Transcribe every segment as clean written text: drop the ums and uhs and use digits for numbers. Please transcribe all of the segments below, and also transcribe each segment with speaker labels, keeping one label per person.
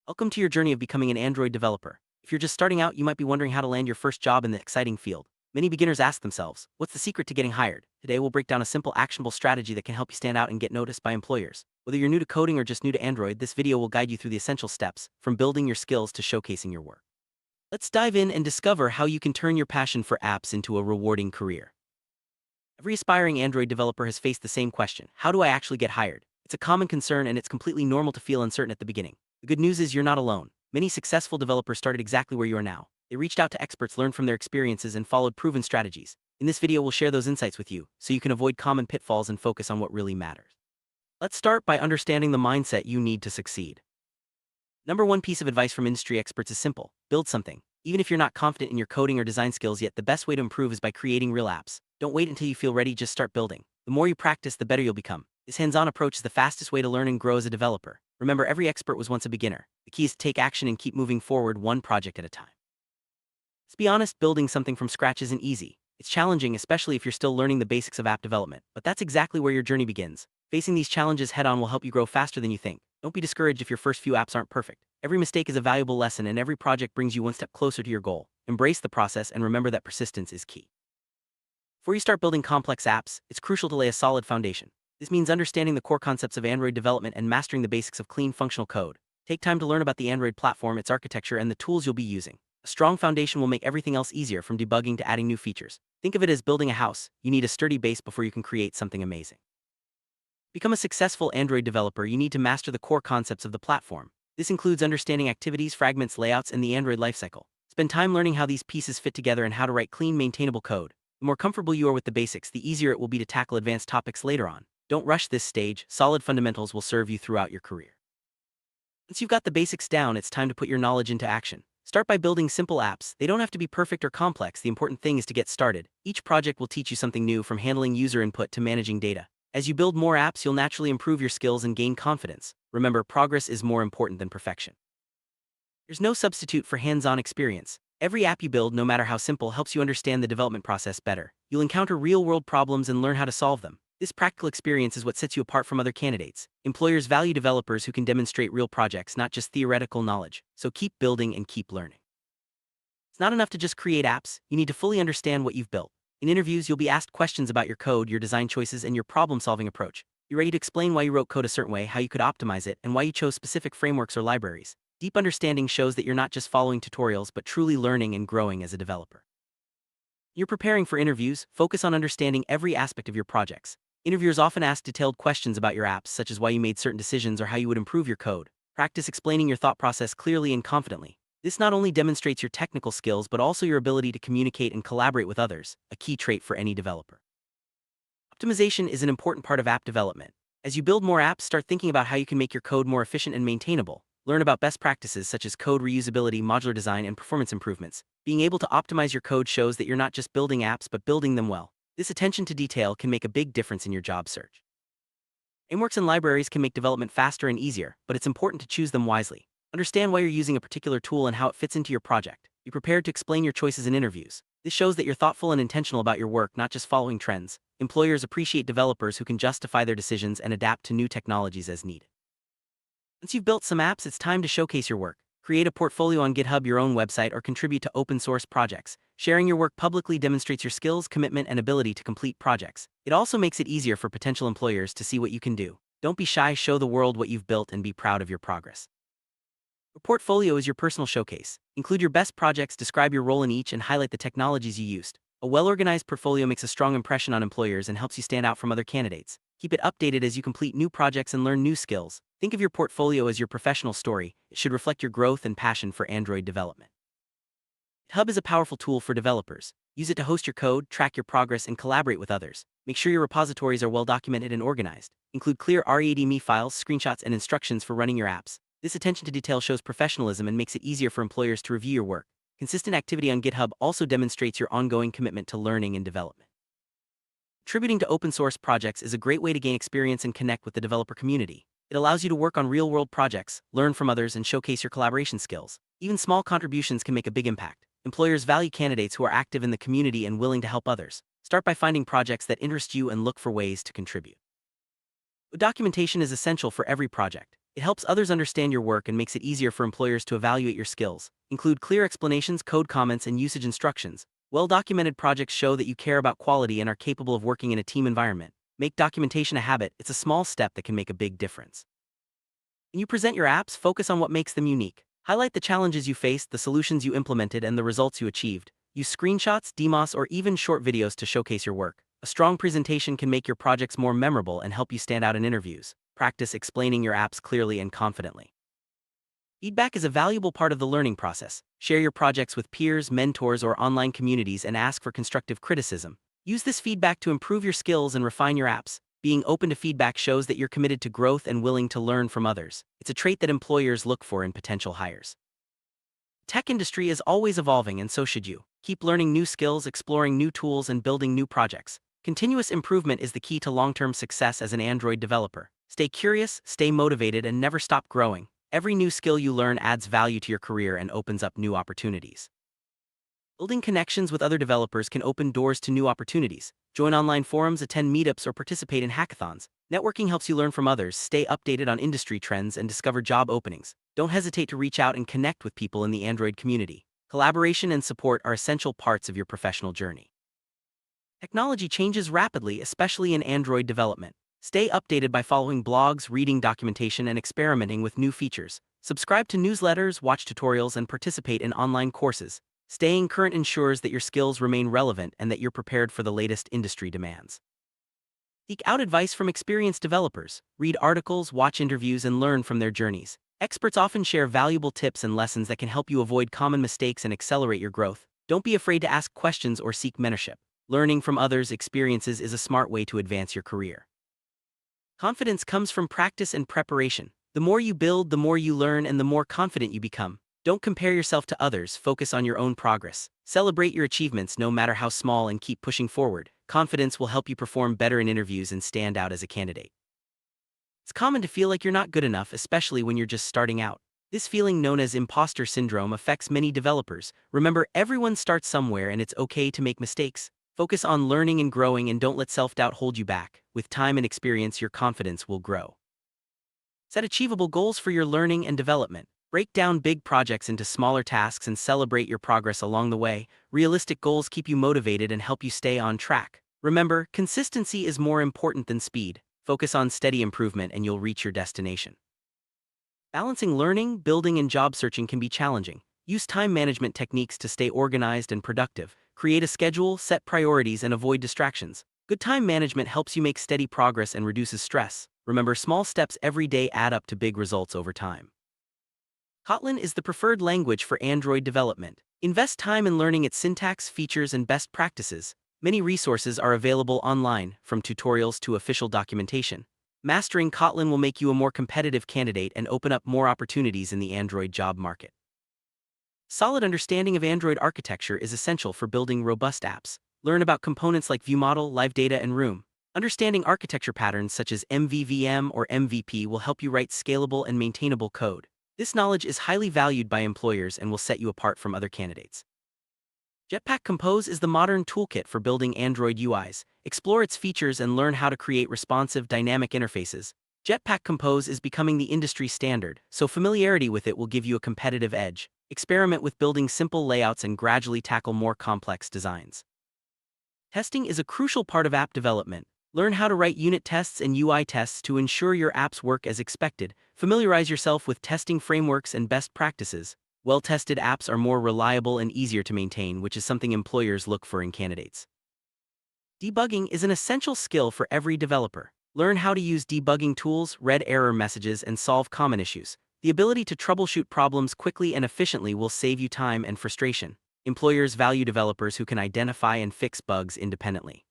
Speaker 1: Welcome to your journey of becoming an Android developer. If you're just starting out, you might be wondering how to land your first job in the exciting field. Many beginners ask themselves, what's the secret to getting hired? Today, we'll break down a simple, actionable strategy that can help you stand out and get noticed by employers. Whether you're new to coding or just new to Android, this video will guide you through the essential steps, from building your skills to showcasing your work. Let's dive in and discover how you can turn your passion for apps into a rewarding career. Every aspiring Android developer has faced the same question: how do I actually get hired? It's a common concern, and it's completely normal to feel uncertain at the beginning. The good news is you're not alone. Many successful developers started exactly where you are now. They reached out to experts, learned from their experiences, and followed proven strategies. In this video, we'll share those insights with you, so you can avoid common pitfalls and focus on what really matters. Let's start by understanding the mindset you need to succeed. Number one piece of advice from industry experts is simple: build something. Even if you're not confident in your coding or design skills yet, the best way to improve is by creating real apps. Don't wait until you feel ready, just start building. The more you practice, the better you'll become. This hands-on approach is the fastest way to learn and grow as a developer. Remember, every expert was once a beginner. The key is to take action and keep moving forward, one project at a time. Let's be honest, building something from scratch isn't easy. It's challenging, especially if you're still learning the basics of app development. But that's exactly where your journey begins. Facing these challenges head-on will help you grow faster than you think. Don't be discouraged if your first few apps aren't perfect. Every mistake is a valuable lesson, and every project brings you one step closer to your goal. Embrace the process and remember that persistence is key. Before you start building complex apps, it's crucial to lay a solid foundation. This means understanding the core concepts of Android development and mastering the basics of clean, functional code. Take time to learn about the Android platform, its architecture, and the tools you'll be using. A strong foundation will make everything else easier, from debugging to adding new features. Think of it as building a house. You need a sturdy base before you can create something amazing. To become a successful Android developer, you need to master the core concepts of the platform. This includes understanding activities, fragments, layouts, and the Android lifecycle. Spend time learning how these pieces fit together and how to write clean, maintainable code. The more comfortable you are with the basics, the easier it will be to tackle advanced topics later on. Don't rush this stage. Solid fundamentals will serve you throughout your career. Once you've got the basics down, it's time to put your knowledge into action. Start by building simple apps. They don't have to be perfect or complex. The important thing is to get started. Each project will teach you something new, from handling user input to managing data. As you build more apps, you'll naturally improve your skills and gain confidence. Remember, progress is more important than perfection. There's no substitute for hands-on experience. Every app you build, no matter how simple, helps you understand the development process better. You'll encounter real-world problems and learn how to solve them. This practical experience is what sets you apart from other candidates. Employers value developers who can demonstrate real projects, not just theoretical knowledge. So keep building and keep learning. It's not enough to just create apps. You need to fully understand what you've built. In interviews, you'll be asked questions about your code, your design choices, and your problem-solving approach. Be ready to explain why you wrote code a certain way, how you could optimize it, and why you chose specific frameworks or libraries. Deep understanding shows that you're not just following tutorials, but truly learning and growing as a developer. You're preparing for interviews. Focus on understanding every aspect of your projects. Interviewers often ask detailed questions about your apps, such as why you made certain decisions or how you would improve your code. Practice explaining your thought process clearly and confidently. This not only demonstrates your technical skills, but also your ability to communicate and collaborate with others, a key trait for any developer. Optimization is an important part of app development. As you build more apps, start thinking about how you can make your code more efficient and maintainable. Learn about best practices such as code reusability, modular design, and performance improvements. Being able to optimize your code shows that you're not just building apps, but building them well. This attention to detail can make a big difference in your job search. Frameworks and libraries can make development faster and easier, but it's important to choose them wisely. Understand why you're using a particular tool and how it fits into your project. Be prepared to explain your choices in interviews. This shows that you're thoughtful and intentional about your work, not just following trends. Employers appreciate developers who can justify their decisions and adapt to new technologies as needed. Once you've built some apps, it's time to showcase your work. Create a portfolio on GitHub, your own website, or contribute to open-source projects. Sharing your work publicly demonstrates your skills, commitment, and ability to complete projects. It also makes it easier for potential employers to see what you can do. Don't be shy, show the world what you've built and be proud of your progress. Your portfolio is your personal showcase. Include your best projects, describe your role in each, and highlight the technologies you used. A well-organized portfolio makes a strong impression on employers and helps you stand out from other candidates. Keep it updated as you complete new projects and learn new skills. Think of your portfolio as your professional story. It should reflect your growth and passion for Android development. GitHub is a powerful tool for developers. Use it to host your code, track your progress, and collaborate with others. Make sure your repositories are well documented and organized. Include clear README files, screenshots, and instructions for running your apps. This attention to detail shows professionalism and makes it easier for employers to review your work. Consistent activity on GitHub also demonstrates your ongoing commitment to learning and development. Contributing to open-source projects is a great way to gain experience and connect with the developer community. It allows you to work on real-world projects, learn from others, and showcase your collaboration skills. Even small contributions can make a big impact. Employers value candidates who are active in the community and willing to help others. Start by finding projects that interest you and look for ways to contribute. Documentation is essential for every project. It helps others understand your work and makes it easier for employers to evaluate your skills. Include clear explanations, code comments, and usage instructions. Well-documented projects show that you care about quality and are capable of working in a team environment. Make documentation a habit. It's a small step that can make a big difference. When you present your apps, focus on what makes them unique. Highlight the challenges you faced, the solutions you implemented, and the results you achieved. Use screenshots, demos, or even short videos to showcase your work. A strong presentation can make your projects more memorable and help you stand out in interviews. Practice explaining your apps clearly and confidently. Feedback is a valuable part of the learning process. Share your projects with peers, mentors, or online communities and ask for constructive criticism. Use this feedback to improve your skills and refine your apps. Being open to feedback shows that you're committed to growth and willing to learn from others. It's a trait that employers look for in potential hires. Tech industry is always evolving, and so should you. Keep learning new skills, exploring new tools, and building new projects. Continuous improvement is the key to long-term success as an Android developer. Stay curious, stay motivated, and never stop growing. Every new skill you learn adds value to your career and opens up new opportunities. Building connections with other developers can open doors to new opportunities. Join online forums, attend meetups, or participate in hackathons. Networking helps you learn from others, stay updated on industry trends, and discover job openings. Don't hesitate to reach out and connect with people in the Android community. Collaboration and support are essential parts of your professional journey. Technology changes rapidly, especially in Android development. Stay updated by following blogs, reading documentation, and experimenting with new features. Subscribe to newsletters, watch tutorials, and participate in online courses. Staying current ensures that your skills remain relevant and that you're prepared for the latest industry demands. Seek out advice from experienced developers. Read articles, watch interviews, and learn from their journeys. Experts often share valuable tips and lessons that can help you avoid common mistakes and accelerate your growth. Don't be afraid to ask questions or seek mentorship. Learning from others' experiences is a smart way to advance your career. Confidence comes from practice and preparation. The more you build, the more you learn, and the more confident you become. Don't compare yourself to others, focus on your own progress. Celebrate your achievements no matter how small and keep pushing forward. Confidence will help you perform better in interviews and stand out as a candidate. It's common to feel like you're not good enough, especially when you're just starting out. This feeling, known as imposter syndrome, affects many developers. Remember, everyone starts somewhere and it's okay to make mistakes. Focus on learning and growing and don't let self-doubt hold you back. With time and experience, your confidence will grow. Set achievable goals for your learning and development. Break down big projects into smaller tasks and celebrate your progress along the way. Realistic goals keep you motivated and help you stay on track. Remember, consistency is more important than speed. Focus on steady improvement and you'll reach your destination. Balancing learning, building, and job searching can be challenging. Use time management techniques to stay organized and productive. Create a schedule, set priorities, and avoid distractions. Good time management helps you make steady progress and reduces stress. Remember, small steps every day add up to big results over time. Kotlin is the preferred language for Android development. Invest time in learning its syntax, features, and best practices. Many resources are available online, from tutorials to official documentation. Mastering Kotlin will make you a more competitive candidate and open up more opportunities in the Android job market. Solid understanding of Android architecture is essential for building robust apps. Learn about components like ViewModel, LiveData, and Room. Understanding architecture patterns such as MVVM or MVP will help you write scalable and maintainable code. This knowledge is highly valued by employers and will set you apart from other candidates. Jetpack Compose is the modern toolkit for building Android UIs. Explore its features and learn how to create responsive, dynamic interfaces. Jetpack Compose is becoming the industry standard, so familiarity with it will give you a competitive edge. Experiment with building simple layouts and gradually tackle more complex designs. Testing is a crucial part of app development. Learn how to write unit tests and UI tests to ensure your apps work as expected. Familiarize yourself with testing frameworks and best practices. Well-tested apps are more reliable and easier to maintain, which is something employers look for in candidates. Debugging is an essential skill for every developer. Learn how to use debugging tools, read error messages, and solve common issues. The ability to troubleshoot problems quickly and efficiently will save you time and frustration. Employers value developers who can identify and fix bugs independently.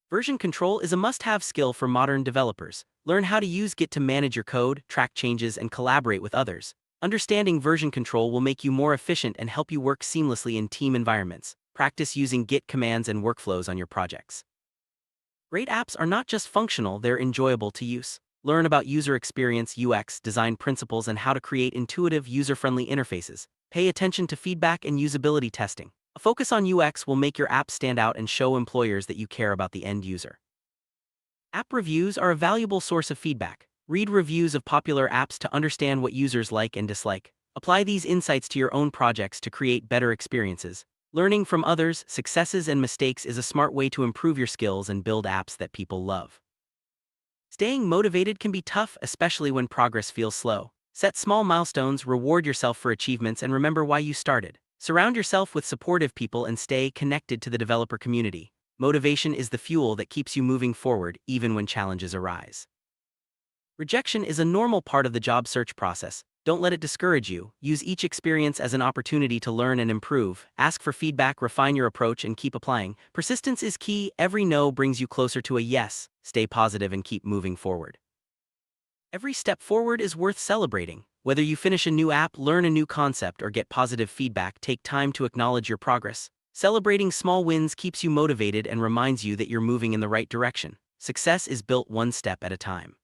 Speaker 1: Version control is a must-have skill for modern developers. Learn how to use Git to manage your code, track changes, and collaborate with others. Understanding version control will make you more efficient and help you work seamlessly in team environments. Practice using Git commands and workflows on your projects. Great apps are not just functional, they're enjoyable to use. Learn about user experience, UX, design principles, and how to create intuitive, user-friendly interfaces. Pay attention to feedback and usability testing. A focus on UX will make your app stand out and show employers that you care about the end user. App reviews are a valuable source of feedback. Read reviews of popular apps to understand what users like and dislike. Apply these insights to your own projects to create better experiences. Learning from others' successes and mistakes is a smart way to improve your skills and build apps that people love. Staying motivated can be tough, especially when progress feels slow. Set small milestones, reward yourself for achievements, and remember why you started. Surround yourself with supportive people and stay connected to the developer community. Motivation is the fuel that keeps you moving forward even when challenges arise. Rejection is a normal part of the job search process. Don't let it discourage you. Use each experience as an opportunity to learn and improve. Ask for feedback, refine your approach, and keep applying. Persistence is key. Every no brings you closer to a yes. Stay positive and keep moving forward. Every step forward is worth celebrating. Whether you finish a new app, learn a new concept, or get positive feedback, take time to acknowledge your progress. Celebrating small wins keeps you motivated and reminds you that you're moving in the right direction. Success is built one step at a time.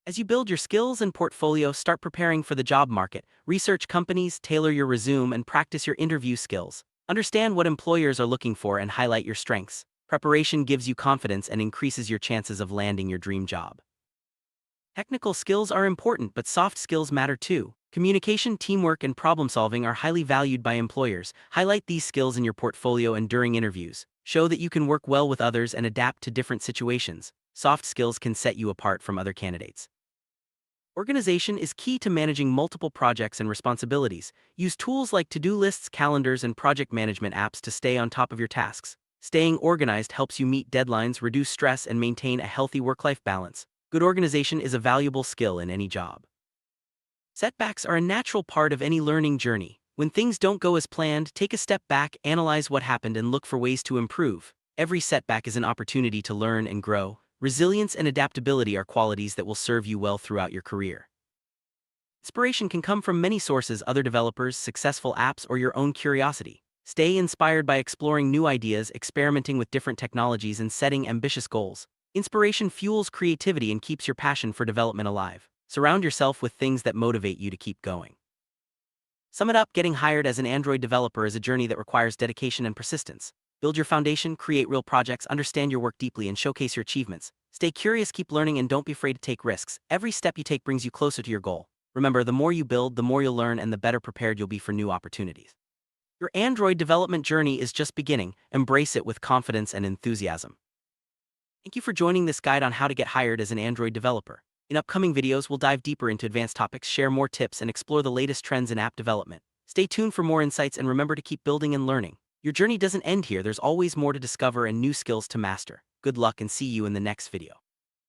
Speaker 1: As you build your skills and portfolio, start preparing for the job market. Research companies, tailor your resume, and practice your interview skills. Understand what employers are looking for and highlight your strengths. Preparation gives you confidence and increases your chances of landing your dream job. Technical skills are important, but soft skills matter too. Communication, teamwork, and problem-solving are highly valued by employers. Highlight these skills in your portfolio and during interviews. Show that you can work well with others and adapt to different situations. Soft skills can set you apart from other candidates. Organization is key to managing multiple projects and responsibilities. Use tools like to-do lists, calendars, and project management apps to stay on top of your tasks. Staying organized helps you meet deadlines, reduce stress, and maintain a healthy work-life balance. Good organization is a valuable skill in any job. Setbacks are a natural part of any learning journey. When things don't go as planned, take a step back, analyze what happened, and look for ways to improve. Every setback is an opportunity to learn and grow. Resilience and adaptability are qualities that will serve you well throughout your career. Inspiration can come from many sources: other developers, successful apps, or your own curiosity. Stay inspired by exploring new ideas, experimenting with different technologies, and setting ambitious goals. Inspiration fuels creativity and keeps your passion for development alive. Surround yourself with things that motivate you to keep going. Sum it up: getting hired as an Android developer is a journey that requires dedication and persistence. Build your foundation, create real projects, understand your work deeply, and showcase your achievements. Stay curious, keep learning, and don't be afraid to take risks. Every step you take brings you closer to your goal. Remember, the more you build, the more you'll learn, and the better prepared you'll be for new opportunities. Your Android development journey is just beginning. Embrace it with confidence and enthusiasm. Thank you for joining this guide on how to get hired as an Android developer. In upcoming videos, we'll dive deeper into advanced topics, share more tips, and explore the latest trends in app development. Stay tuned for more insights and remember to keep building and learning. Your journey doesn't end here. There's always more to discover and new skills to master. Good luck and see you in the next video.